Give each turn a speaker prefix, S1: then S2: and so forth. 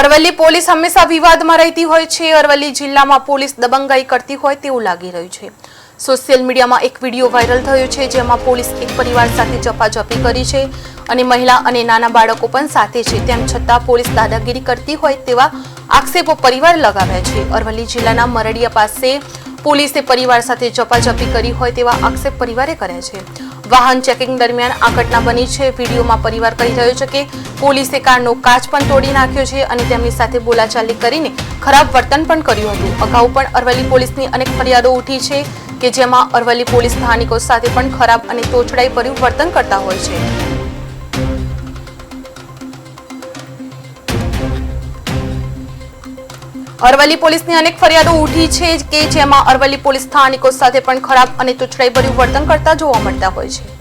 S1: Aravalli police હંમેશા વિવાદમાં રહેતી હોય છે। અરવલ્લી જિલ્લામાં પોલીસ દબંગાઈ કરતી હોય તેવું લાગી રહ્યું છે। સોશિયલ મીડિયામાં એક વિડીયો વાયરલ થયો છે જેમાં પોલીસ એક પરિવાર સાથે ઝપાઝપી કરી છે અને મહિલા અને નાના બાળકો પણ સાથે છે। તેમ છતાં પોલીસ દાદાગીરી કરતી હોય તેવા આક્ષેપો પરિવાર લગાવ્યા છે। અરવલ્લી જિલ્લાના મરડિયા પાસે પોલીસે પરિવાર સાથે ઝપાઝપી કરી હોય તેવા આક્ષેપ પરિવારે કર્યા છે। વાહન ચેકિંગ દરમિયાન આ ઘટના બની છે। વિડીયોમાં પરિવાર કહી રહ્યો છે કે પોલીસે કારનો કાચ પણ તોડી નાખ્યો છે અને તેમની સાથે બોલાચાલી કરીને ખરાબ વર્તન પણ કર્યું હતું। અગાઉ પણ અરવલ્લી પોલીસની અનેક ફરિયાદો ઉઠી છે કે જેમાં અરવલ્લી પોલીસ સ્થાનિકો સાથે પણ ખરાબ અને તોછડાઈ ભર્યું વર્તન કરતા હોય છે। અરવલ્લી પોલીસની અનેક ફરિયાદો ઉઠી છે કે જેમાં અરવલ્લી પોલીસ સ્થાનિકો સાથે પણ ખરાબ અને તોછડાઈ ભર્યું વર્તન કરતા જોવા મળતા હોય છે।